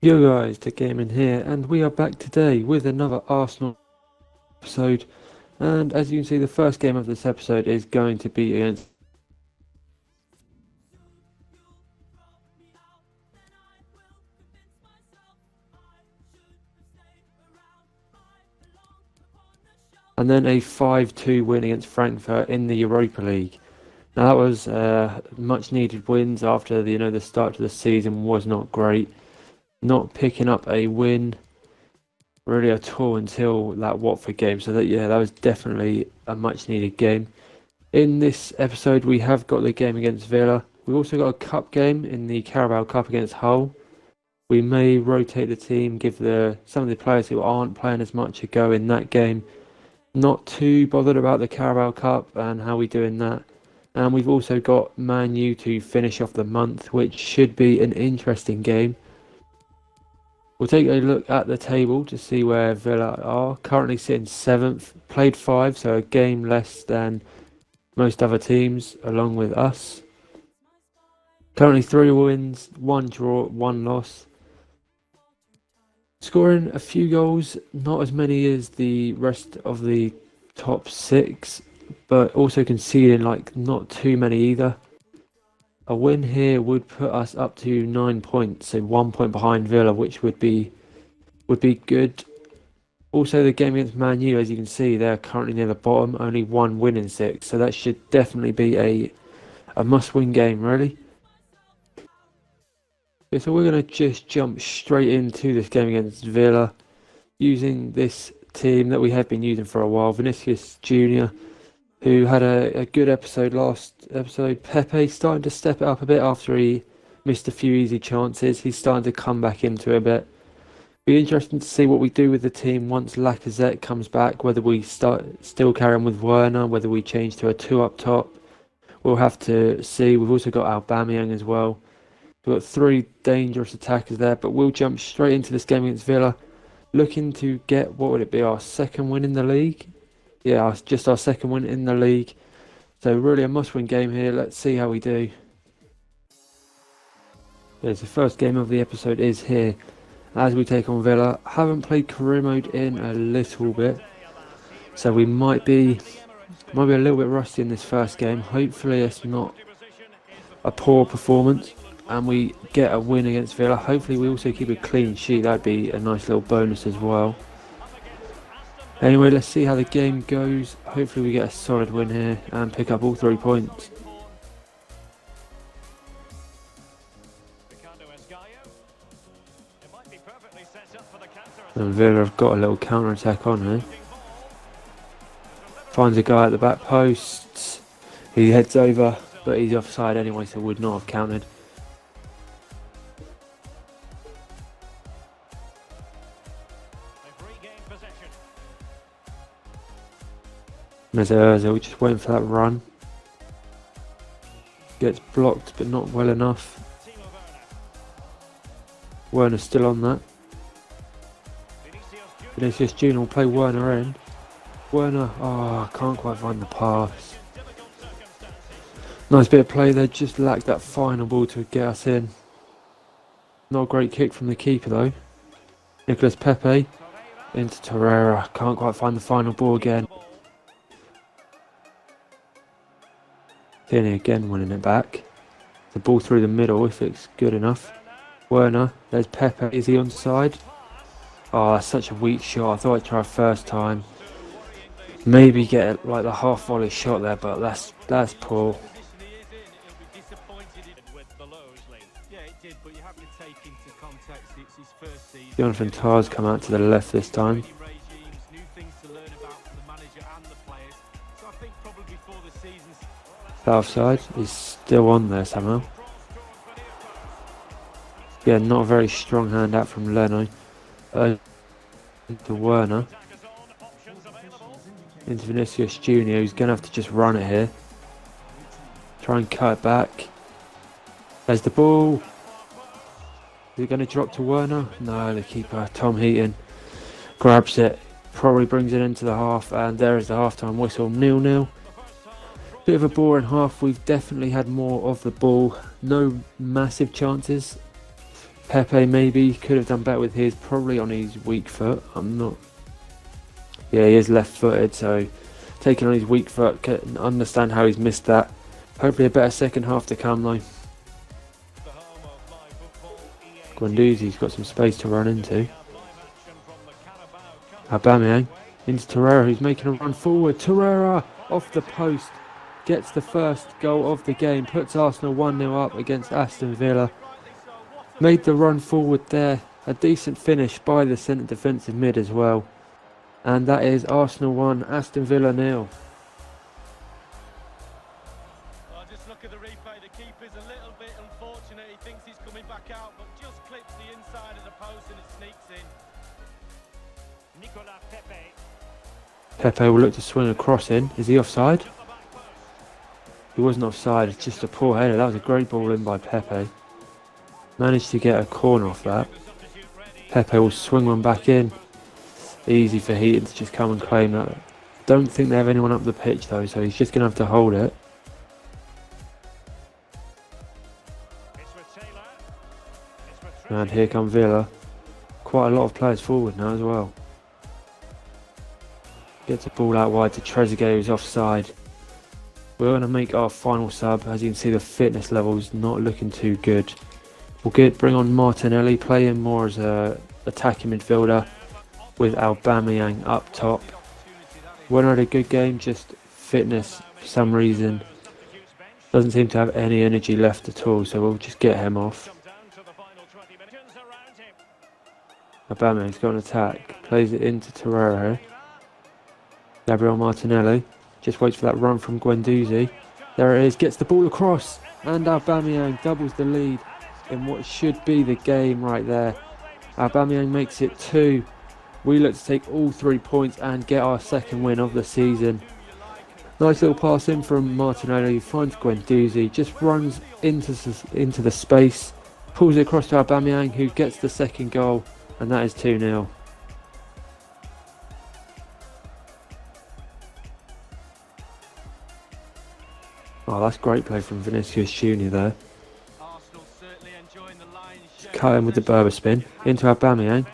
Yo guys, the Gaming here, and we are back today with another Arsenal episode. And as you can see, the first game of this episode is going to be against. And then a 5-2 win against Frankfurt in the Europa League. Now that was much needed wins after the start to the season was not great. Not picking up a win really at all until that Watford game. So that was definitely a much needed game. In this episode, we have got the game against Villa. We've also got a cup game in the Carabao Cup against Hull. We may rotate the team, give some of the players who aren't playing as much a go in that game. Not too bothered about the Carabao Cup and how we do in that. And we've also got Man U to finish off the month, which should be an interesting game. We'll take a look at the table to see where Villa are. Currently sitting 7th, played 5, so a game less than most other teams, along with us. Currently 3 wins, 1 draw, 1 loss. Scoring a few goals, not as many as the rest of the top 6, but also conceding not too many either. A win here would put us up to 9 points, so 1 point behind Villa, which would be good. Also, the game against Man U, as you can see, they're currently near the bottom, only 1 win in 6, so that should definitely be a must-win game, really. Okay, so we're going to just jump straight into this game against Villa, using this team that we have been using for a while. Vinicius Jr., who had a good episode last episode. Pepe starting to step it up a bit after he missed a few easy chances. He's starting to come back into it a bit. Be interesting to see what we do with the team once Lacazette comes back, whether we still carry on with Werner, whether we change to a 2 up top. We'll have to see. We've also got Aubameyang as well. We've got 3 dangerous attackers there, but we'll jump straight into this game against Villa, looking to get, what would it be, our 2nd win in the league? Yeah, just our 2nd win in the league. So really a must-win game here. Let's see how we do. Yes, the first game of the episode is here as we take on Villa. Haven't played career mode in a little bit, so we might be a little bit rusty in this first game. Hopefully it's not a poor performance and we get a win against Villa. Hopefully we also keep a clean sheet. That'd be a nice little bonus as well. Anyway, let's see how the game goes. Hopefully we get a solid win here and pick up all 3 points. And Villa have got a little counter-attack on here. Finds a guy at the back post. He heads over, but he's offside anyway, so would not have counted. Ozil just waiting for that run. Gets blocked, but not well enough. Werner's still on that. Vinicius Jr. will play Werner in. Werner, can't quite find the pass. Nice bit of play there, just lacked that final ball to get us in. Not a great kick from the keeper though. Nicolas Pepe into Torreira, can't quite find the final ball again. Tierney again winning it back. The ball through the middle if it's good enough. Werner, there's Pepe, is he onside? Oh, that's such a weak shot. I thought I'd try first time. Maybe get the half volley shot there, but that's poor. Jonathan Tar's come out to the left this time. South side is still on there somehow. Yeah, not a very strong hand out from Leno. To Werner. Into Vinicius Jr. who's going to have to just run it here. Try and cut it back. There's the ball. Is it going to drop to Werner? No, the keeper, Tom Heaton, grabs it. Probably brings it into the half, and there is the half-time whistle, 0-0. Bit of a boring half. We've definitely had more of the ball. No massive chances. Pepe maybe could have done better with his, probably on his weak foot. Yeah, he is left-footed, so taking on his weak foot, can understand how he's missed that. Hopefully a better second half to come though. Guendouzi's got some space to run into. Aubameyang into Torreira, who's making a run forward. Torreira off the post, gets the first goal of the game, puts Arsenal 1-0 up against Aston Villa. Made the run forward there, a decent finish by the centre defensive mid as well. And that is Arsenal 1, Aston Villa 0. Well, just look at the replay. The keeper's a little bit unfortunate. He thinks he's coming back out, but just clips the inside of the post and it sneaks in. Nicolas Pepe. Pepe will look to swing a cross in. Is he offside? He wasn't offside, it's just a poor header. That was a great ball in by Pepe. Managed to get a corner off that. Pepe will swing one back in. Easy for Heaton to just come and claim that. Don't think they have anyone up the pitch though, so he's just going to have to hold it. And here come Villa. Quite a lot of players forward now as well. Gets a ball out wide to Trezeguet, who's offside. We're going to make our final sub. As you can see, the fitness level is not looking too good. We'll bring on Martinelli, play him more as a attacking midfielder with Aubameyang up top. Won't had a good game, just fitness for some reason. Doesn't seem to have any energy left at all, so we'll just get him off. Aubameyang's got an attack, plays it into Torreira. Gabriel Martinelli just waits for that run from Guendouzi. There it is, gets the ball across, and Aubameyang doubles the lead in what should be the game right there. Aubameyang makes it 2. We look to take all 3 points and get our second win of the season. Nice little pass in from Martinelli, finds Guendouzi, just runs into the space, pulls it across to Aubameyang, who gets the second goal, and that is 2-0. Oh, that's great play from Vinicius Junior there. Cut in with the Berber spin into Aubameyang.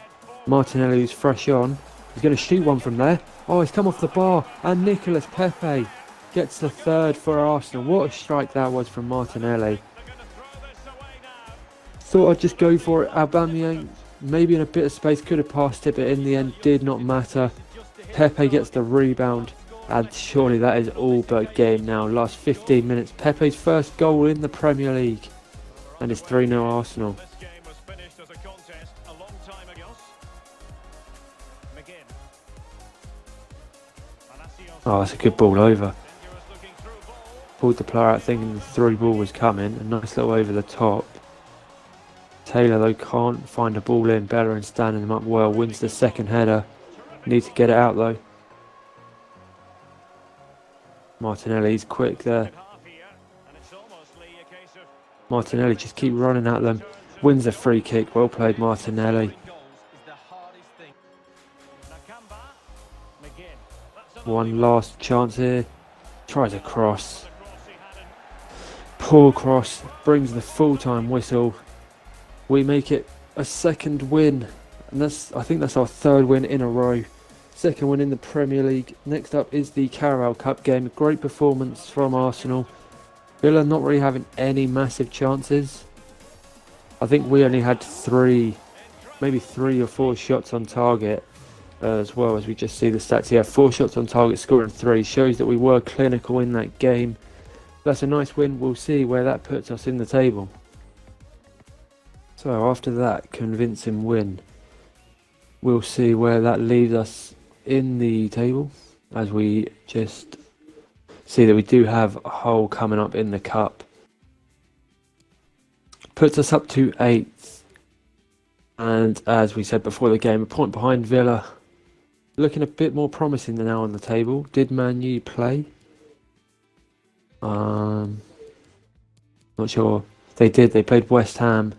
Martinelli, who's fresh on, he's going to shoot one from there. Oh, it's come off the bar, and Nicolas Pepe gets the third for Arsenal. What a strike that was from Martinelli. Thought I'd just go for it. Aubameyang, maybe in a bit of space, could have passed it, but in the end did not matter. Pepe gets the rebound, and surely that is all but game now. Last 15 minutes, Pepe's first goal in the Premier League, and it's 3-0 Arsenal. Oh, that's a good ball over. Pulled the player out thinking the through ball was coming. A nice little over the top. Taylor though can't find a ball in. Bellerin standing him up well. Wins the second header. Need to get it out though. Martinelli's quick there. Martinelli just keep running at them. Wins a free kick. Well played Martinelli. One last chance here. Tries a cross. Poor cross. Brings the full-time whistle. We make it a second win. And I think that's our third win in a row. Second win in the Premier League. Next up is the Carabao Cup game. Great performance from Arsenal. Villa not really having any massive chances. I think we only had maybe 3 or 4 shots on target. As well, as we just see the stats here, 4 shots on target, scoring 3, shows that we were clinical in that game. That's a nice win. We'll see where that puts us in the table. So after that convincing win, we'll see where that leaves us in the table, as we just see that we do have Hull coming up in the cup. Puts us up to 8th, and as we said before the game, a point behind Villa. Looking a bit more promising than now on the table. Did Man U play? Not sure. They did. They played West Ham.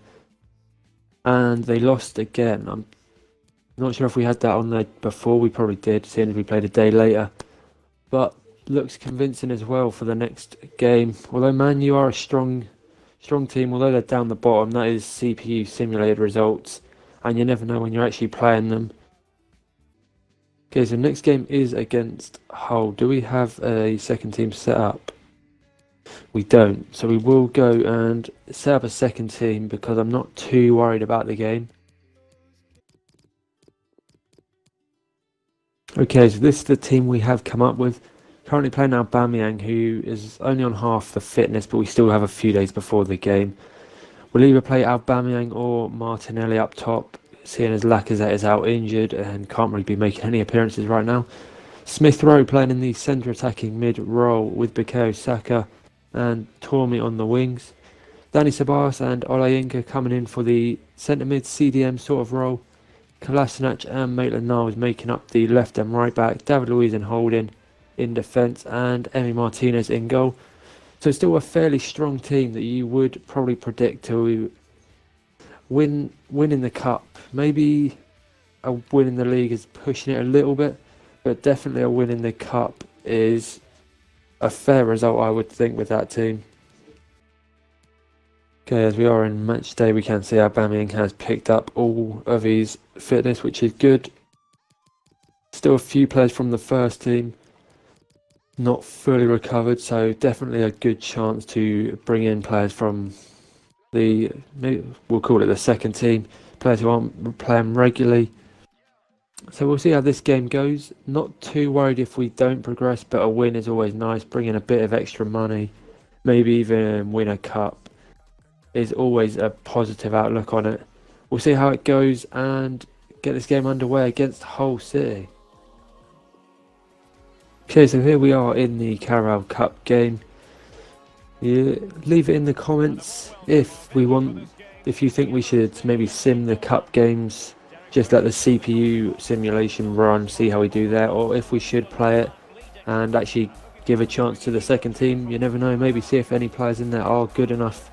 And they lost again. I'm not sure if we had that on there before. We probably did, seeing as we played a day later. But looks convincing as well for the next game. Although Man U are a strong Strong team, although they're down the bottom, that is CPU simulated results, and you never know when you're actually playing them. Okay, so next game is against Hull. Do we have a second team set up? We don't, so we will go and set up a second team because I'm not too worried about the game. Okay, so this is the team we have come up with. Currently playing Aubameyang, who is only on half the fitness, but we still have a few days before the game. We'll either play Aubameyang or Martinelli up top, seeing as Lacazette is out injured and can't really be making any appearances right now. Smith Rowe playing in the centre attacking mid role with Bukayo Saka and Tormi on the wings. Dani Ceballos and Olayinka coming in for the centre mid CDM sort of role. Kolasinac and Maitland-Niles making up the left and right back. David Luiz and Holding in defence and Emi Martinez in goal. So still a fairly strong team that you would probably predict to win in the cup. Maybe a win in the league is pushing it a little bit, but definitely a win in the cup is a fair result, I would think, with that team. Okay, as we are in match day, we can see Aubameyang has picked up all of his fitness, which is good. Still a few players from the first team not fully recovered, so definitely a good chance to bring in players from the, we'll call it the second team, players who aren't playing regularly. So we'll see how this game goes. Not too worried if we don't progress, but a win is always nice. Bring in a bit of extra money, maybe even win a cup, is always a positive outlook on it. We'll see how it goes and get this game underway against Hull City. Okay, so here we are in the Carabao Cup game. Leave it in the comments if you think we should maybe sim the cup games, just let the CPU simulation run, see how we do there, or if we should play it and actually give a chance to the second team. You never know, maybe see if any players in there are good enough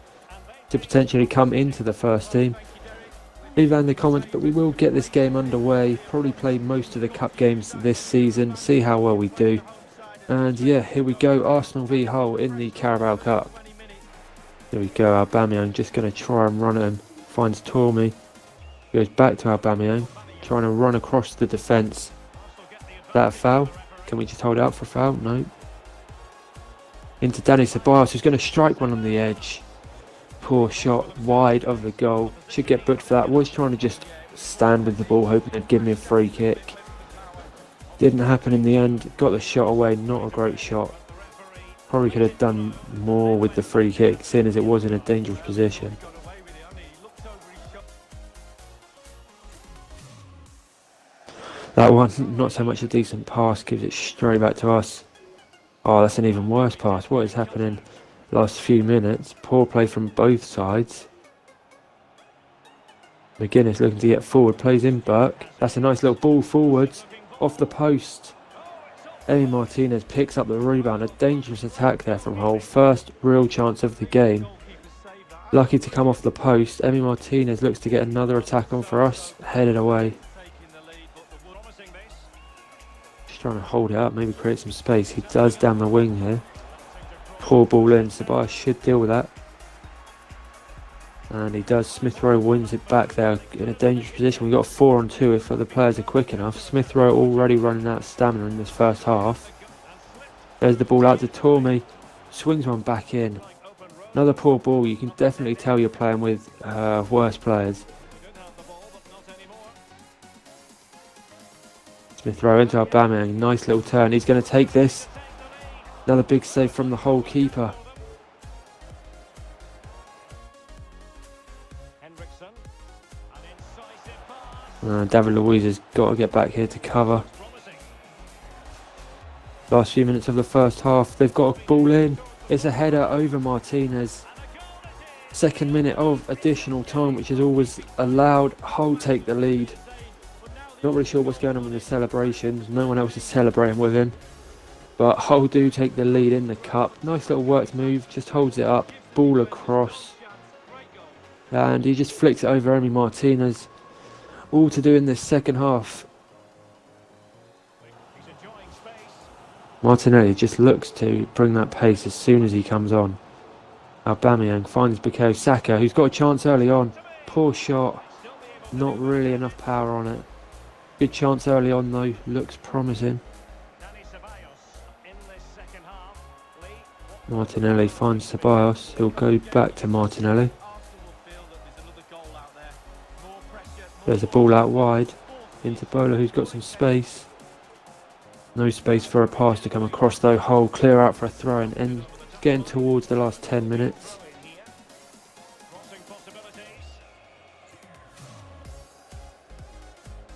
to potentially come into the first team. Leave that in the comments, but we will get this game underway, probably play most of the cup games this season, see how well we do. And yeah, here we go, Arsenal v Hull in the Carabao Cup. Here we go, Aubameyang just going to try and run at him, finds Tormi, goes back to Aubameyang, trying to run across the defence. Is that a foul? Can we just hold out for a foul? No. Into Dani Ceballos, who's going to strike one on the edge. Poor shot, wide of the goal. Should get booked for that. Was trying to just stand with the ball, hoping they'd give me a free kick. Didn't happen in the end. Got the shot away, not a great shot. Probably could have done more with the free kick, seeing as it was in a dangerous position. That one, not so much a decent pass, gives it straight back to us. Oh, that's an even worse pass. What is happening last few minutes? Poor play from both sides. McGuinness looking to get forward, plays in Burke. That's a nice little ball forwards, off the post. Emi Martinez picks up the rebound. A dangerous attack there from Hull. First real chance of the game. Lucky to come off the post. Emi Martinez looks to get another attack on for us. Headed away. Just trying to hold it up, maybe create some space. He does down the wing here. Poor ball in. Ceballos should deal with that. And he does. Smith Rowe wins it back there in a dangerous position. We've got a 4-on-2 if the players are quick enough. Smith Rowe already running out of stamina in this first half. There's the ball out to Tormi. Swings one back in. Another poor ball. You can definitely tell you're playing with worse players. Smith Rowe into Aubameyang. Nice little turn. He's going to take this. Another big save from the Hull keeper. David Luiz has got to get back here to cover. Last few minutes of the first half, they've got a ball in. It's a header over Martinez. Second minute of additional time, which is always allowed. Hull take the lead. Not really sure what's going on with the celebrations. No one else is celebrating with him. But Hull do take the lead in the cup. Nice little worked move, just holds it up. Ball across. And he just flicks it over Emi Martinez. All to do in this second half. Martinelli just looks to bring that pace as soon as he comes on. Aubameyang finds Bukayo Saka, who's got a chance early on. Poor shot, not really enough power on it. Good chance early on though, looks promising. Martinelli finds Ceballos, he'll go back to Martinelli. There's a ball out wide into Bola, who's got some space. No space for a pass to come across though. Hull clear out for a throw and getting towards the last 10 minutes.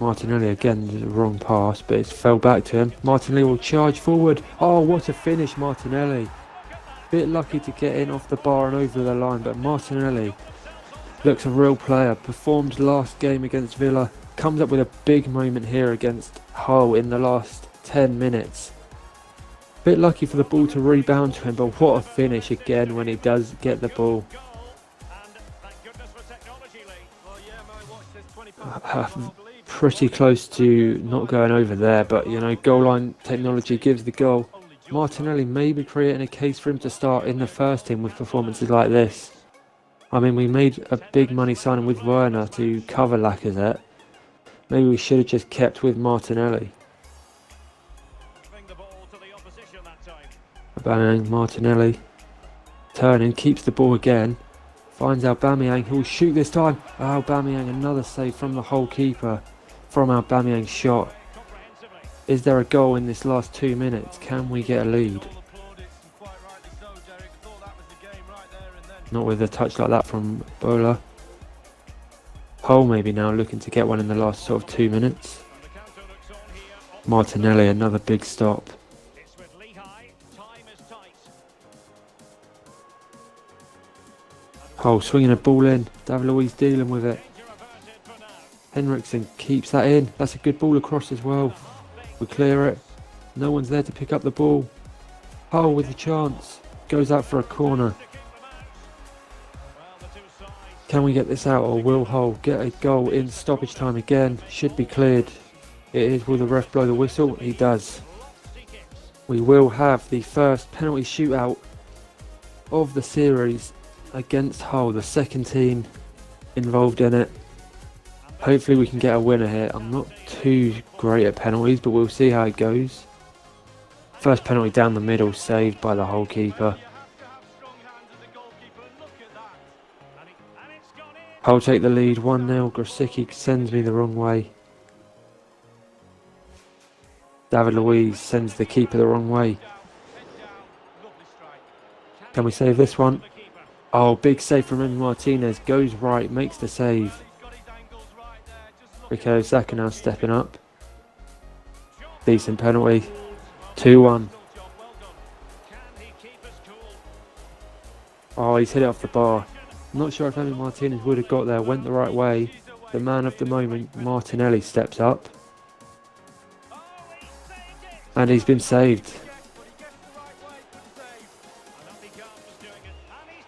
Martinelli again, the wrong pass, but it's fell back to him. Martinelli will charge forward. Oh, what a finish, Martinelli. Bit lucky to get in off the bar and over the line, but Martinelli looks a real player. Performed last game against Villa. Comes up with a big moment here against Hull in the last 10 minutes. Bit lucky for the ball to rebound to him, but what a finish again when he does get the ball. Pretty close to not going over there, but you know, goal line technology gives the goal. Martinelli may be creating a case for him to start in the first team with performances like this. I mean, we made a big money signing with Werner to cover Lacazette. Maybe we should have just kept with Martinelli. Aubameyang, Martinelli, turning, keeps the ball again. Finds Aubameyang, who will shoot this time. Aubameyang, another save from the Hull keeper from Aubameyang's shot. Is there a goal in this last 2 minutes? Can we get a lead? Not with a touch like that from Bola. Hull maybe now looking to get one in the last sort of 2 minutes. Martinelli, another big stop. Hull swinging a ball in. David Luiz dealing with it. Henriksen keeps that in. That's a good ball across as well. We clear it. No one's there to pick up the ball. Hull with a chance. Goes out for a corner. Can we get this out, or will Hull get a goal in stoppage time again? Should be cleared. It is. Will the ref blow the whistle? He does. We will have the first penalty shootout of the series against Hull, the second team involved in it. Hopefully we can get a winner here. I'm not too great at penalties, but we'll see how it goes. First penalty down the middle, saved by the Hull keeper. Hull take the lead 1-0. Grosicki sends me the wrong way. David Luiz sends the keeper the wrong way. Can we save this one? Oh, big save from Emi Martinez. Goes right, makes the save. Bukayo Saka now stepping up. Decent penalty. 2-1. Oh, he's hit it off the bar. Not sure if Emi Martinez would have got there. Went the right way. The man of the moment, Martinelli, steps up. And he's been saved.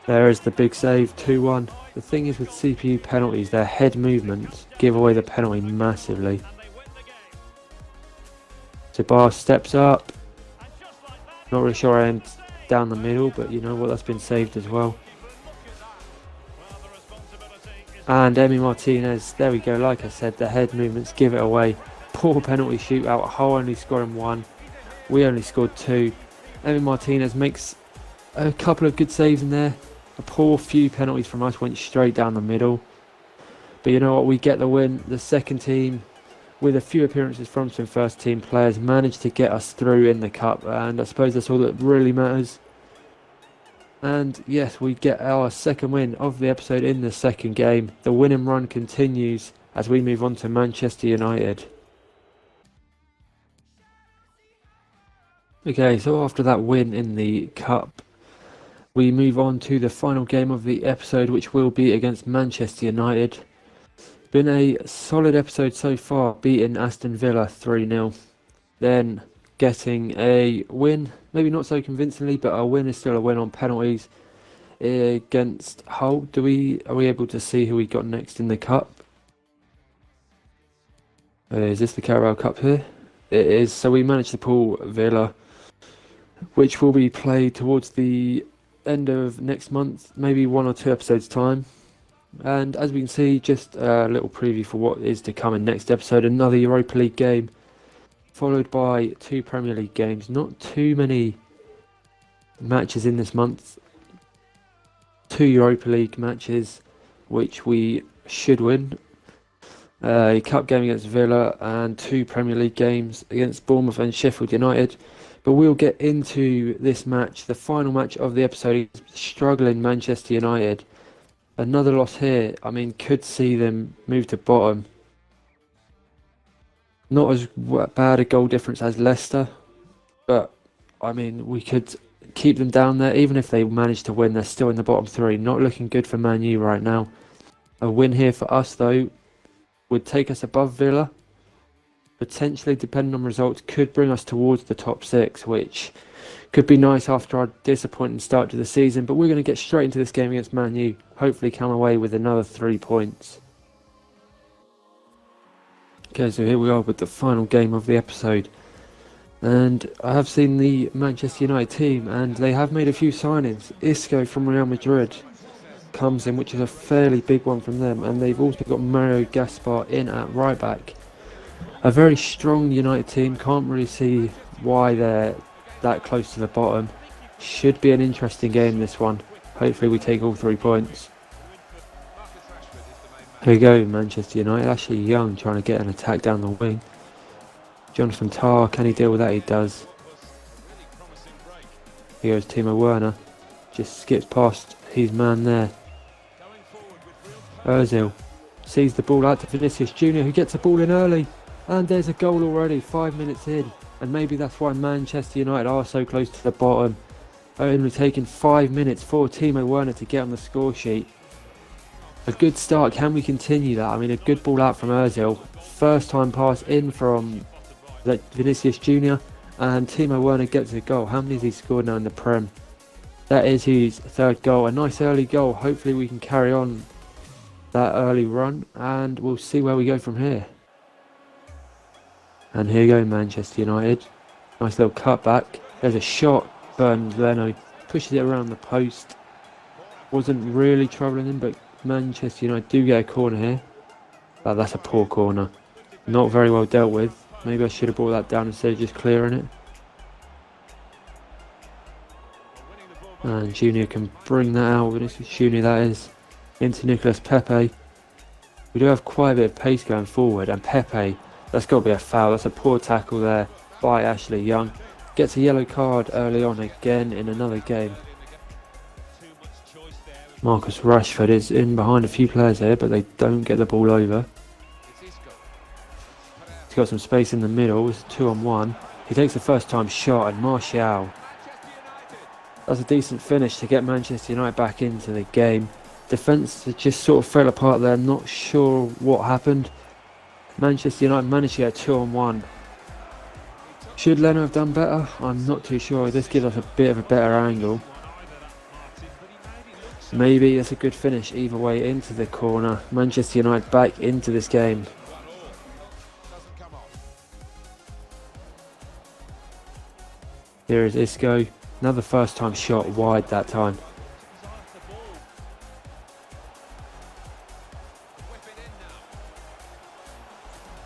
There is the big save, 2-1. The thing is with CPU penalties, their head movements give away the penalty massively. Ceballos steps up. Not really sure I am down the middle, but you know what, that's been saved as well. And Emi Martinez, there we go, like I said, the head movements give it away. Poor penalty shootout, Hull only scoring 1. We only scored 2. Emi Martinez makes a couple of good saves in there. A poor few penalties from us went straight down the middle. But you know what, we get the win. The second team, with a few appearances from some first team players, managed to get us through in the cup. And I suppose that's all that really matters. And yes, we get our second win of the episode in the second game. The winning run continues as we move on to Manchester United. Okay, so after that win in the cup, we move on to the final game of the episode, which will be against Manchester United. Been a solid episode so far, beating Aston Villa 3-0. Then getting a win, maybe not so convincingly, but a win is still a win on penalties against Hull. Are we able to see who we got next in the cup? Is this the Carabao Cup here? It is. So we managed to pull Villa, which will be played towards the end of next month, maybe 1 or 2 episodes time. And as we can see, just a little preview for what is to come in next episode. Another Europa League game, followed by 2 Premier League games. Not too many matches in this month. 2 Europa League matches, which we should win. A cup game against Villa and 2 Premier League games against Bournemouth and Sheffield United. But we'll get into this match, the final match of the episode. Struggling Manchester United. Another loss here, I mean, could see them move to bottom. Not as bad a goal difference as Leicester, but I mean, we could keep them down there. Even if they manage to win, they're still in the bottom 3. Not looking good for Man U right now. A win here for us, though, would take us above Villa. Potentially, depending on results, could bring us towards the top 6, which could be nice after our disappointing start to the season. But we're going to get straight into this game against Man U. Hopefully come away with another 3 points. Okay, so here we are with the final game of the episode. And I have seen the Manchester United team, and they have made a few signings. Isco from Real Madrid comes in, which is a fairly big one from them. And they've also got Mario Gaspar in at right back. A very strong United team. Can't really see why they're that close to the bottom. Should be an interesting game, this one. Hopefully we take all 3 points. Here we go, Manchester United. Actually Young trying to get an attack down the wing. Jonathan Tah, can he deal with that? He does. Here goes Timo Werner. Just skips past his man there. Ozil sees the ball out to Vinicius Jr., who gets the ball in early. And there's a goal already, 5 minutes in. And maybe that's why Manchester United are so close to the bottom. Only taking 5 minutes for Timo Werner to get on the score sheet. A good start. Can we continue that? I mean, a good ball out from Ozil. First time pass in from Vinicius Jr. And Timo Werner gets a goal. How many has he scored now in the Prem? That is his 3rd goal. A nice early goal. Hopefully we can carry on that early run. And we'll see where we go from here. And here you go, Manchester United. Nice little cutback. There's a shot. Burns Leno pushes it around the post. Wasn't really troubling him, but Manchester United do get a corner here. That's a poor corner. Not very well dealt with. Maybe I should have brought that down instead of just clearing it. And Junior can bring that out. Vinicius Junior, that is. Into Nicolas Pepe. We do have quite a bit of pace going forward. And Pepe, that's got to be a foul. That's a poor tackle there by Ashley Young. Gets a yellow card early on again in another game. Marcus Rashford is in behind a few players here, but they don't get the ball over. He's got some space in the middle. It's a 2-on-1. He takes the first time shot, and Martial. That's a decent finish to get Manchester United back into the game. Defence just sort of fell apart there. Not sure what happened. Manchester United managed to get a 2-on-1. Should Leno have done better? I'm not too sure. This gives us a bit of a better angle. Maybe it's a good finish either way into the corner. Manchester United back into this game. Here is Isco. Another first time shot wide that time.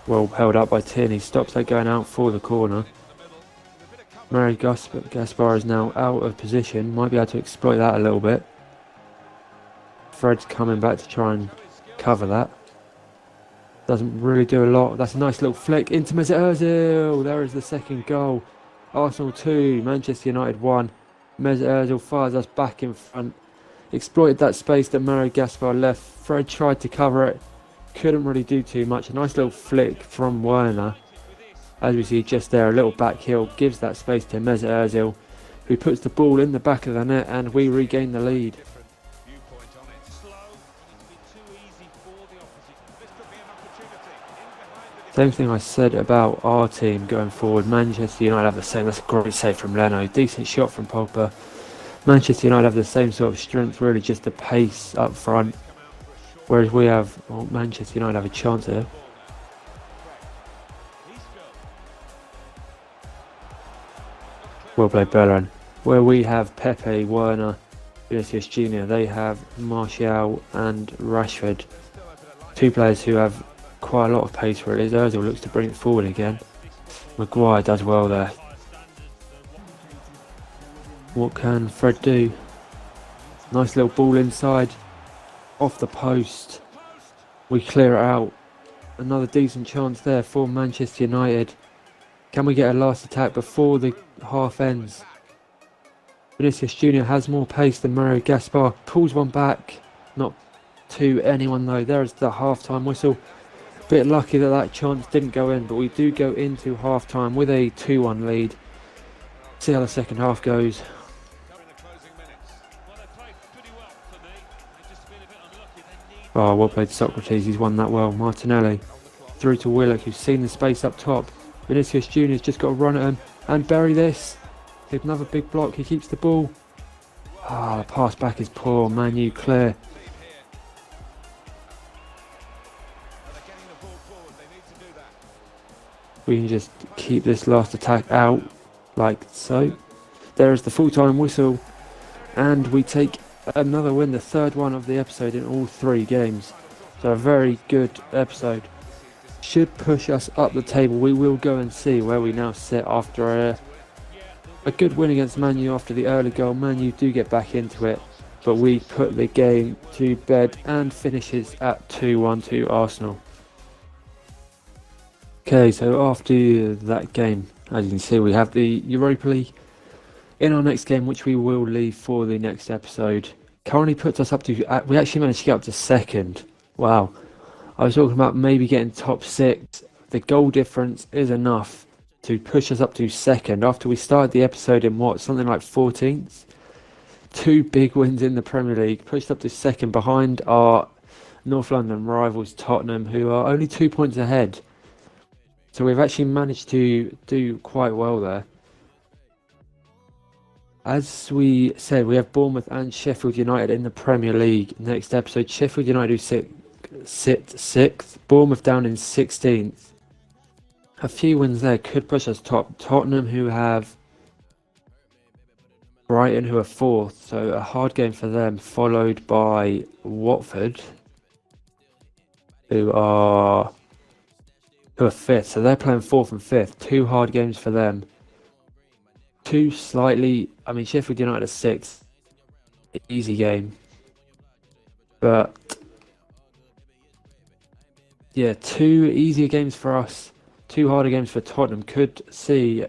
Well held up by Tierney. Stops that going out for the corner. Mario Gaspar is now out of position. Might be able to exploit that a little bit. Fred's coming back to try and cover that. Doesn't really do a lot. That's a nice little flick into Mesut Ozil. There is the 2nd goal. Arsenal 2, Manchester United 1. Mesut Ozil fires us back in front. Exploited that space that Mario Gaspar left. Fred tried to cover it. Couldn't really do too much. A nice little flick from Werner. As we see just there, a little back heel gives that space to Mesut Ozil, who puts the ball in the back of the net, and we regain the lead. Same thing I said about our team going forward. Manchester United have the same. That's a great save from Leno. Decent shot from Pogba. Manchester United have the same sort of strength, really just the pace up front. Whereas we have, well, Manchester United have a chance here. Well played, Bellerin. Where we have Pepe, Werner, Vinicius Jr. They have Martial and Rashford, two players who have quite a lot of pace for it is. Ozil looks to bring it forward again. Maguire does well there. What can Fred do? Nice little ball inside, off the post. We clear it out. Another decent chance there for Manchester United. Can we get a last attack before the half ends? Vinicius Jr. has more pace than Mario Gaspar. Pulls one back. Not to anyone though. There's the half-time whistle. Bit lucky that that chance didn't go in, but we do go into half-time with a 2-1 lead. See how the second half goes. Oh, well played Socrates. He's won that well. Martinelli through to Willock, who's seen the space up top. Vinicius Jr.'s just got to run at him and bury this. Another big block. He keeps the ball. Ah, the pass back is poor. Manu clear. We can just keep this last attack out like so. There is the full-time whistle, and we take another win, the third one of the episode in all 3 games. So a very good episode. Should push us up the table. We will go and see where we now sit after a good win against Man U after the early goal. Man U do get back into it, but we put the game to bed and finishes at 2-1 to Arsenal. Okay, so after that game, as you can see, we have the Europa League in our next game, which we will leave for the next episode. Currently puts us up to, we actually managed to get up to second. Wow. I was talking about maybe getting top 6. The goal difference is enough to push us up to second after we started the episode in something like 14th. 2 big wins in the Premier League, pushed up to second behind our North London rivals Tottenham, who are only 2 points ahead. So we've actually managed to do quite well there. As we said, we have Bournemouth and Sheffield United in the Premier League. Next episode, Sheffield United who sit 6th, Bournemouth down in 16th. A few wins there could push us top. Tottenham who have Brighton who are 4th, so a hard game for them, followed by Watford who are 5th, so they're playing 4th and 5th. 2 hard games for them. Sheffield United are 6th. Easy game. But yeah, 2 easier games for us. 2 harder games for Tottenham. Could see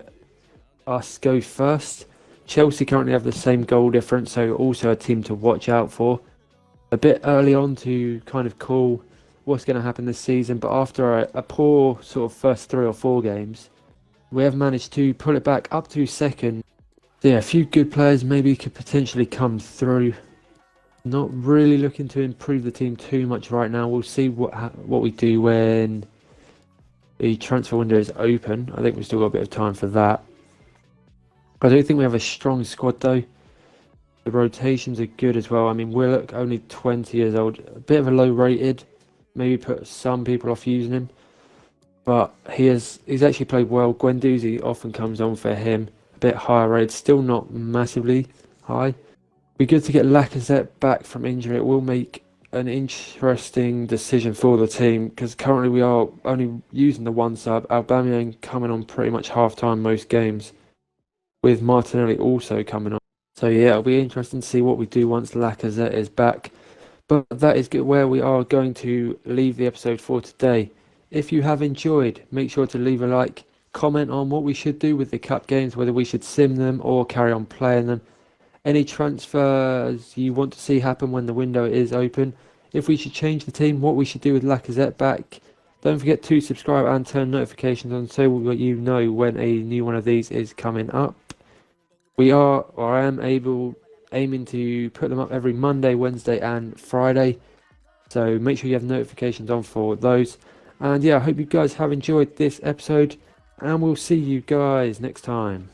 us go first. Chelsea currently have the same goal difference, so also a team to watch out for. A bit early on to kind of call what's going to happen this season, but after a poor sort of first 3 or 4 games, we have managed to pull it back up to second. So yeah, a few good players maybe could potentially come through. Not really looking to improve the team too much right now. We'll see what we do when the transfer window is open. I think we've still got a bit of time for that. I do think we have a strong squad though. The rotations are good as well. I mean, Willock only 20 years old, a bit of a low rated. Maybe put some people off using him, but he's actually played well. Guendouzi often comes on for him, a bit higher rated, still not massively high. Be good to get Lacazette back from injury. It will make an interesting decision for the team because currently we are only using the 1 sub. Aubameyang coming on pretty much half time most games, with Martinelli also coming on. So yeah, it'll be interesting to see what we do once Lacazette is back. But that is where we are going to leave the episode for today. If you have enjoyed, make sure to leave a like, comment on what we should do with the cup games, whether we should sim them or carry on playing them. Any transfers you want to see happen when the window is open. If we should change the team, what we should do with Lacazette back. Don't forget to subscribe and turn notifications on so you know when a new one of these is coming up. I am aiming to put them up every Monday, Wednesday and Friday, so make sure you have notifications on for those. And yeah, I hope you guys have enjoyed this episode, and we'll see you guys next time.